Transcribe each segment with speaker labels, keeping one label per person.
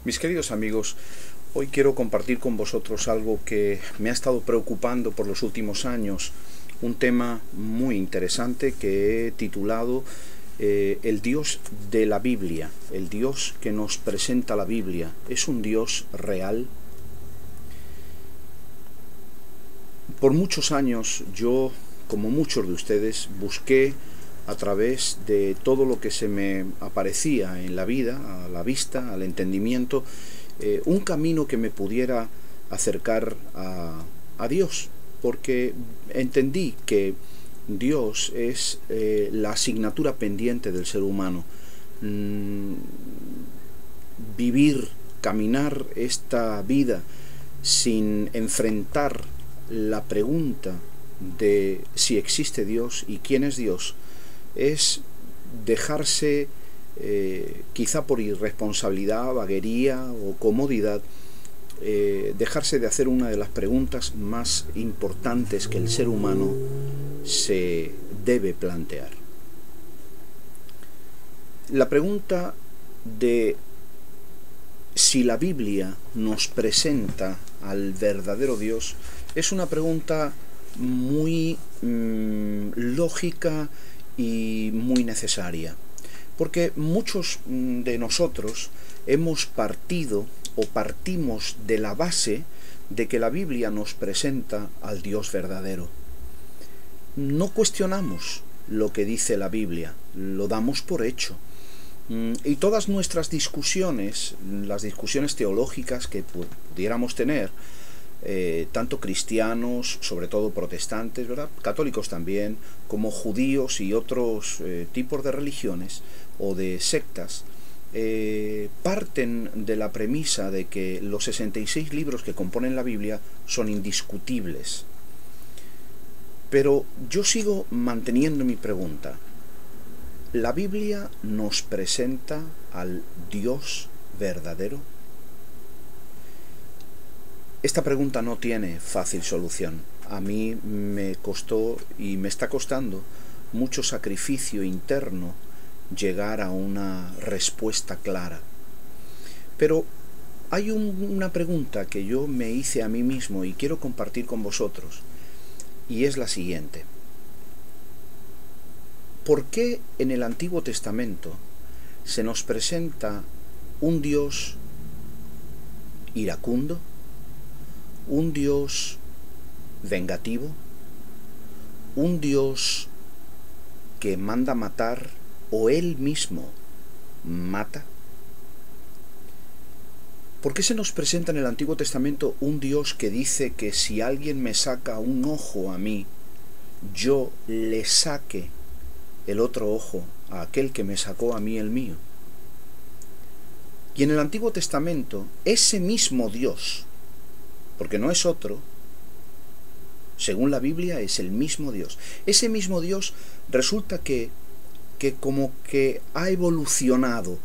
Speaker 1: Mis queridos amigos, hoy quiero compartir con vosotros algo que me ha estado preocupando por los últimos años, un tema muy interesante que he titulado el Dios de la Biblia, el Dios que nos presenta la Biblia. ¿Es un Dios real? Por muchos años yo, como muchos de ustedes, busqué a través de todo lo que se me aparecía en la vida, a la vista, al entendimiento, un camino que me pudiera acercar a Dios, porque entendí que Dios es la asignatura pendiente del ser humano. Vivir, caminar esta vida sin enfrentar la pregunta de si existe Dios y quién es Dios, es dejarse, quizá por irresponsabilidad, vaguería o comodidad, dejarse de hacer una de las preguntas más importantes que el ser humano se debe plantear. La pregunta de si la Biblia nos presenta al verdadero Dios es una pregunta muy lógica y muy necesaria, porque muchos de nosotros hemos partido o partimos de la base de que la Biblia nos presenta al Dios verdadero. No cuestionamos lo que dice la Biblia, lo damos por hecho. Y todas nuestras discusiones, las discusiones teológicas que pudiéramos tener, tanto cristianos, sobre todo protestantes, ¿verdad?, católicos también, como judíos y otros tipos de religiones o de sectas, parten de la premisa de que los 66 libros que componen la Biblia son indiscutibles. Pero yo sigo manteniendo mi pregunta. ¿La Biblia nos presenta al Dios verdadero? Esta pregunta no tiene fácil solución. A mí me costó y me está costando mucho sacrificio interno llegar a una respuesta clara. Pero hay una pregunta que yo me hice a mí mismo y quiero compartir con vosotros, y es la siguiente. ¿Por qué en el Antiguo Testamento se nos presenta un Dios iracundo, un Dios vengativo, un Dios que manda matar o Él mismo mata? ¿Por qué se nos presenta en el Antiguo Testamento un Dios que dice que si alguien me saca un ojo a mí, yo le saque el otro ojo a aquel que me sacó a mí el mío? Y en el Antiguo Testamento, ese mismo Dios, porque no es otro, según la Biblia es el mismo Dios, ese mismo Dios resulta que como que ha evolucionado,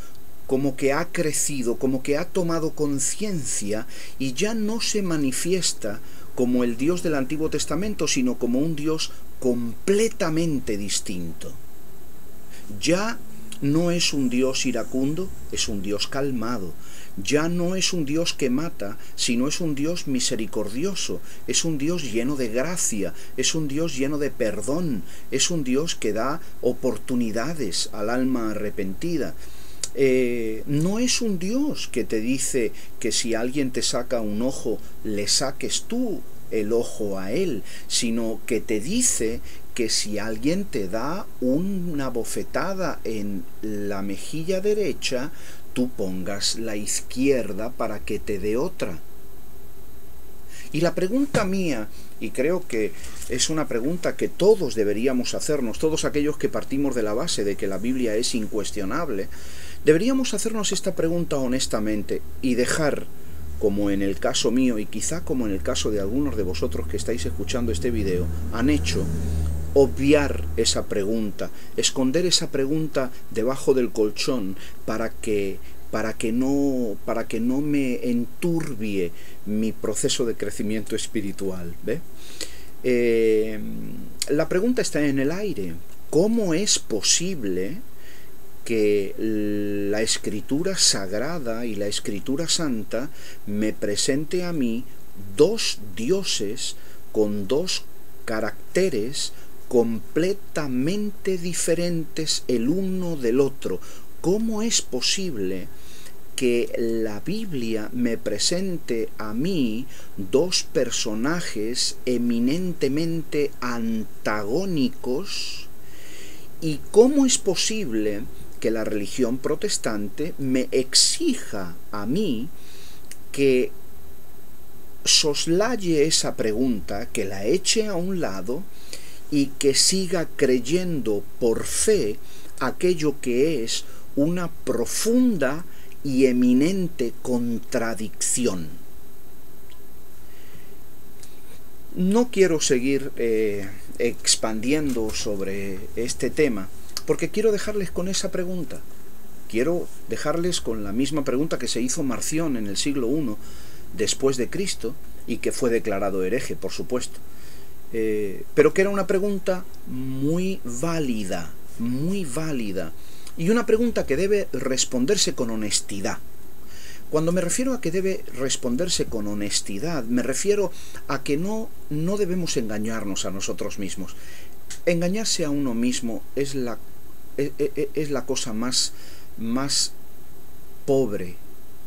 Speaker 1: como que ha crecido, como que ha tomado conciencia y ya no se manifiesta como el Dios del Antiguo Testamento, sino como un Dios completamente distinto. Ya no es un Dios iracundo, es un Dios calmado. Ya no es un Dios que mata, sino es un Dios misericordioso, es un Dios lleno de gracia, es un Dios lleno de perdón, es un Dios que da oportunidades al alma arrepentida. No es un Dios que te dice que si alguien te saca un ojo, le saques tú el ojo a él, sino que te dice que si alguien te da una bofetada en la mejilla derecha, tú pongas la izquierda para que te dé otra. Y la pregunta mía, y creo que es una pregunta que todos deberíamos hacernos, todos aquellos que partimos de la base de que la Biblia es incuestionable, deberíamos hacernos esta pregunta honestamente y dejar, como en el caso mío y quizá como en el caso de algunos de vosotros que estáis escuchando este video han hecho, obviar esa pregunta, esconder esa pregunta debajo del colchón para que no me enturbie mi proceso de crecimiento espiritual. ¿Ve? La pregunta está en el aire. ¿Cómo es posible que la Escritura Sagrada y la Escritura Santa me presente a mí dos dioses con dos caracteres completamente diferentes el uno del otro. ¿Cómo es posible que la Biblia me presente a mí dos personajes eminentemente antagónicos? ¿Y cómo es posible que la religión protestante me exija a mí que soslaye esa pregunta, que la eche a un lado y que siga creyendo por fe aquello que es una profunda y eminente contradicción? No quiero seguir expandiendo sobre este tema, porque quiero dejarles con esa pregunta. Quiero dejarles con la misma pregunta que se hizo Marción en el siglo I después de Cristo, y que fue declarado hereje, por supuesto, pero que era una pregunta muy válida, y una pregunta que debe responderse con honestidad. Cuando me refiero a que debe responderse con honestidad, me refiero a que no debemos engañarnos a nosotros mismos. Engañarse a uno mismo es la cosa más pobre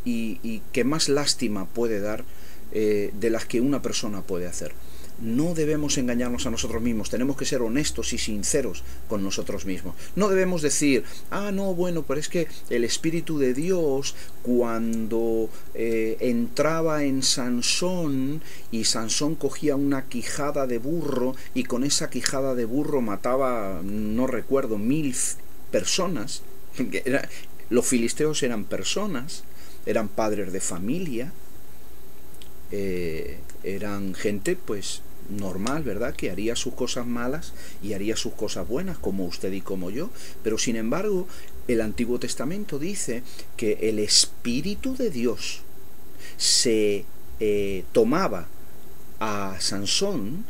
Speaker 1: y que más lástima puede dar de las que una persona puede hacer. No debemos engañarnos a nosotros mismos, tenemos que ser honestos y sinceros con nosotros mismos. No debemos decir, no, bueno, pero es que el Espíritu de Dios, cuando entraba en Sansón, y Sansón cogía una quijada de burro, y con esa quijada de burro mataba, no recuerdo, 1000 personas. Los filisteos eran personas, eran padres de familia, eran gente pues normal, ¿verdad?, que haría sus cosas malas y haría sus cosas buenas, como usted y como yo. Pero sin embargo, el Antiguo Testamento dice que el Espíritu de Dios se tomaba a Sansón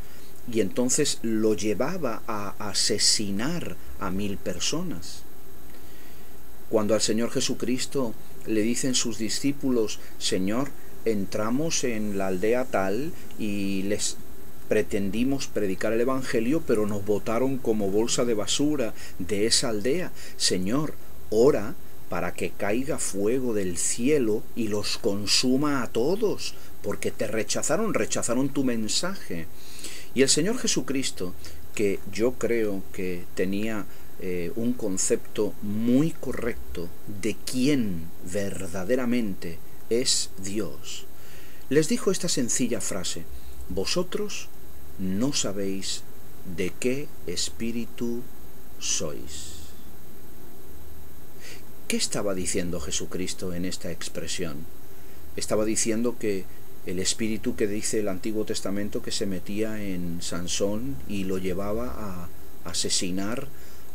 Speaker 1: y entonces lo llevaba a asesinar a 1000 personas. Cuando al Señor Jesucristo le dicen sus discípulos, Señor, entramos en la aldea tal y les pretendimos predicar el Evangelio, pero nos botaron como bolsa de basura de esa aldea. Señor, ora para que caiga fuego del cielo y los consuma a todos, porque te rechazaron tu mensaje. Y el Señor Jesucristo, que yo creo que tenía un concepto muy correcto de quién verdaderamente es Dios, les dijo esta sencilla frase: vosotros no sabéis de qué espíritu sois. ¿Qué estaba diciendo Jesucristo en esta expresión? Estaba diciendo que el espíritu que dice el Antiguo Testamento que se metía en Sansón y lo llevaba a asesinar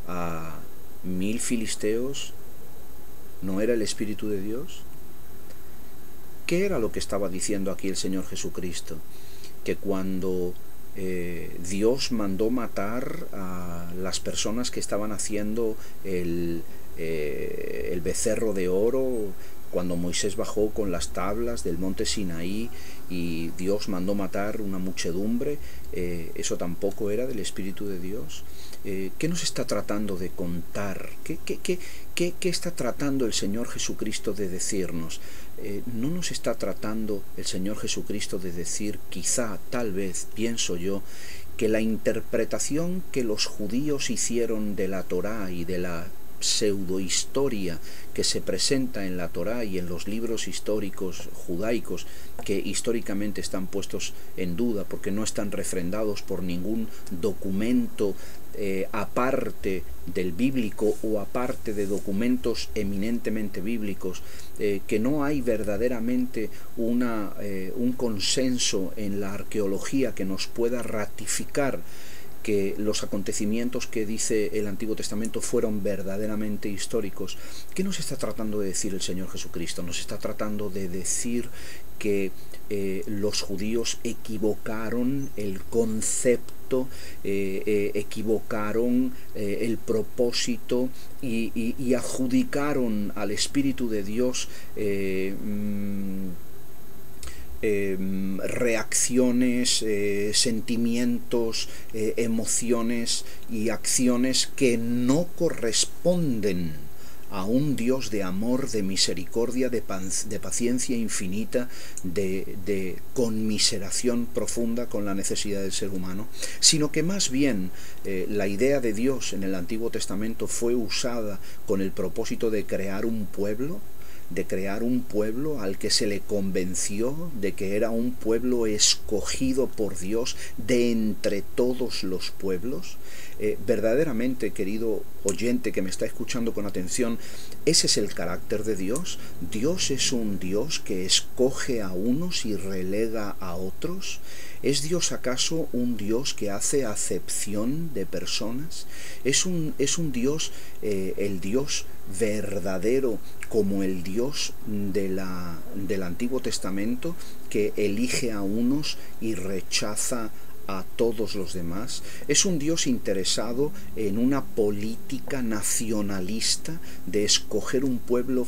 Speaker 1: a 1000 filisteos, ¿no era el Espíritu de Dios? ¿Qué era lo que estaba diciendo aquí el Señor Jesucristo? Que cuando Dios mandó matar a las personas que estaban haciendo el becerro de oro, cuando Moisés bajó con las tablas del monte Sinaí y Dios mandó matar una muchedumbre, ¿eso tampoco era del Espíritu de Dios? ¿Qué nos está tratando de contar? ¿Qué está tratando el Señor Jesucristo de decirnos? ¿No nos está tratando el Señor Jesucristo de decir, quizá, tal vez, pienso yo, que la interpretación que los judíos hicieron de la Torá y de la pseudohistoria que se presenta en la Torá y en los libros históricos judaicos, que históricamente están puestos en duda porque no están refrendados por ningún documento aparte del bíblico o aparte de documentos eminentemente bíblicos, que no hay verdaderamente un consenso en la arqueología que nos pueda ratificar que los acontecimientos que dice el Antiguo Testamento fueron verdaderamente históricos. ¿Qué nos está tratando de decir el Señor Jesucristo? Nos está tratando de decir que los judíos equivocaron el concepto Testamento equivocaron el propósito y adjudicaron al Espíritu de Dios reacciones, sentimientos, emociones y acciones que no corresponden a un Dios de amor, de misericordia, de paciencia infinita, de conmiseración profunda con la necesidad del ser humano, sino que más bien la idea de Dios en el Antiguo Testamento fue usada con el propósito de crear un pueblo, al que se le convenció de que era un pueblo escogido por Dios de entre todos los pueblos. Verdaderamente, querido oyente que me está escuchando con atención, ese es el carácter de Dios. Dios es un Dios que escoge a unos y relega a otros. ¿Es Dios acaso un Dios que hace acepción de personas? ¿Es un Dios, el Dios verdadero, como el Dios del Antiguo Testamento, que elige a unos y rechaza a todos los demás? ¿Es un Dios interesado en una política nacionalista de escoger un pueblo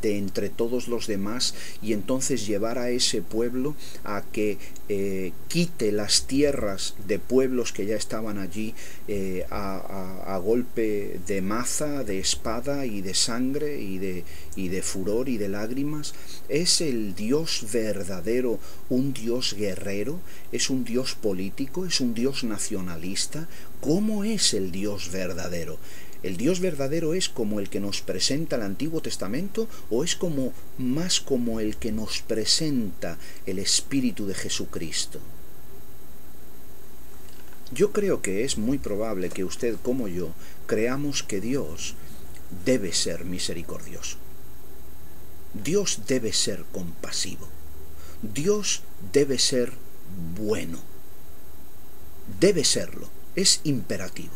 Speaker 1: de entre todos los demás y entonces llevar a ese pueblo a que quite las tierras de pueblos que ya estaban allí a golpe de maza, de espada y de sangre y de furor y de lágrimas? ¿Es el Dios verdadero un Dios guerrero? ¿Es un Dios político? ¿Es un Dios nacionalista? ¿Cómo es el Dios verdadero? ¿El Dios verdadero es como el que nos presenta el Antiguo Testamento o es más como el que nos presenta el Espíritu de Jesucristo? Yo creo que es muy probable que usted como yo creamos que Dios debe ser misericordioso. Dios debe ser compasivo. Dios debe ser bueno. Debe serlo. Es imperativo.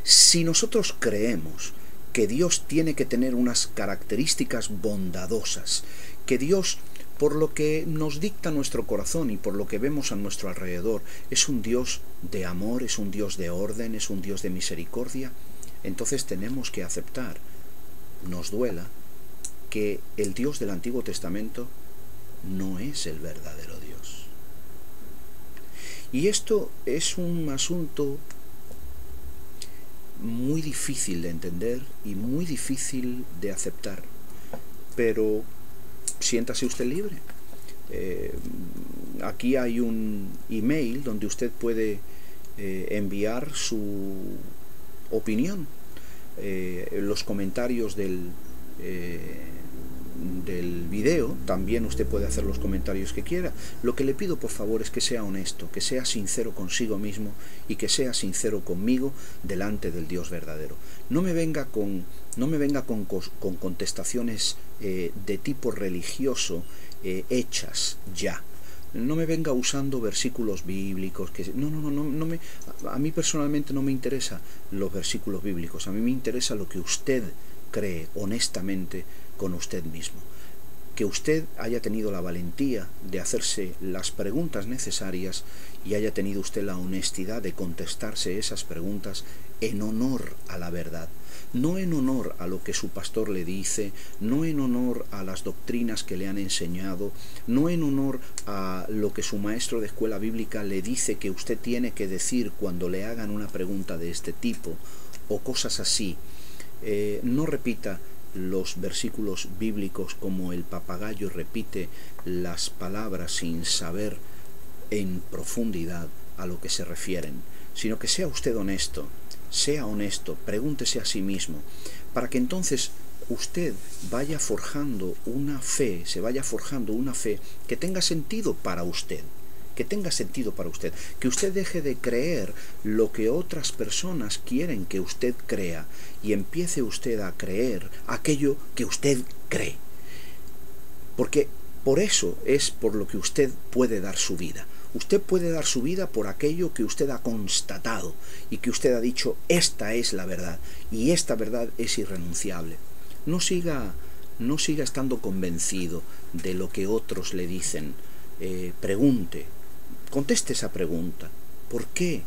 Speaker 1: Si nosotros creemos que Dios tiene que tener unas características bondadosas, que Dios, por lo que nos dicta nuestro corazón y por lo que vemos a nuestro alrededor, es un Dios de amor, es un Dios de orden, es un Dios de misericordia, entonces tenemos que aceptar, nos duela, que el Dios del Antiguo Testamento no es el verdadero Dios. Y esto es un asunto muy difícil de entender y muy difícil de aceptar, pero siéntase usted libre. Aquí hay un email donde usted puede enviar su opinión, los comentarios del video. También usted puede hacer los comentarios que quiera. Lo que le pido, por favor, es que sea honesto, que sea sincero consigo mismo y que sea sincero conmigo delante del Dios verdadero. No me venga con contestaciones de tipo religioso hechas ya. No me venga usando versículos bíblicos. A mí personalmente no me interesan los versículos bíblicos. A mí me interesa lo que usted cree honestamente con usted mismo. Que usted haya tenido la valentía de hacerse las preguntas necesarias y haya tenido usted la honestidad de contestarse esas preguntas en honor a la verdad. No en honor a lo que su pastor le dice, no en honor a las doctrinas que le han enseñado, no en honor a lo que su maestro de escuela bíblica le dice que usted tiene que decir cuando le hagan una pregunta de este tipo o cosas así. No repita los versículos bíblicos como el papagayo repite las palabras sin saber en profundidad a lo que se refieren, sino que sea usted honesto, pregúntese a sí mismo, para que entonces usted vaya forjando una fe, que tenga sentido para usted, que usted deje de creer lo que otras personas quieren que usted crea y empiece usted a creer aquello que usted cree. Porque por eso es por lo que usted puede dar su vida. Usted puede dar su vida por aquello que usted ha constatado y que usted ha dicho, esta es la verdad y esta verdad es irrenunciable. No siga estando convencido de lo que otros le dicen. Pregunte, conteste esa pregunta. ¿Por qué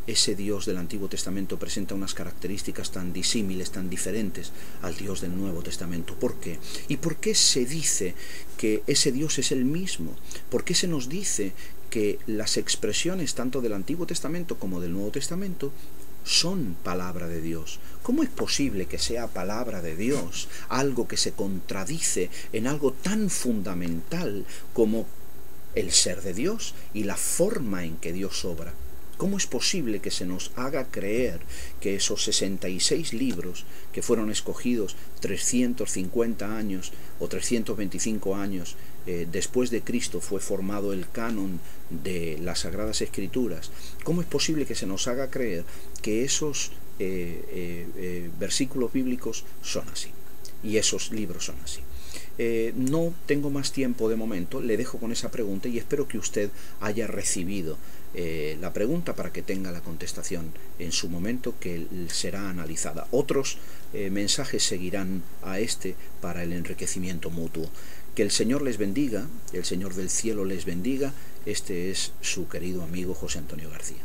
Speaker 1: ese Dios del Antiguo Testamento presenta unas características tan disímiles, tan diferentes al Dios del Nuevo Testamento? ¿Por qué? ¿Y por qué se dice que ese Dios es el mismo? ¿Por qué se nos dice que las expresiones tanto del Antiguo Testamento como del Nuevo Testamento son palabra de Dios? ¿Cómo es posible que sea palabra de Dios algo que se contradice en algo tan fundamental como el ser de Dios y la forma en que Dios obra? ¿Cómo es posible que se nos haga creer que esos 66 libros que fueron escogidos 350 años o 325 años después de Cristo fue formado el canon de las Sagradas Escrituras? ¿Cómo es posible que se nos haga creer que esos versículos bíblicos son así y esos libros son así? No tengo más tiempo de momento, le dejo con esa pregunta y espero que usted haya recibido la pregunta para que tenga la contestación en su momento, que será analizada. Otros mensajes seguirán a este para el enriquecimiento mutuo. Que el Señor les bendiga, el Señor del cielo les bendiga. Este es su querido amigo José Antonio García.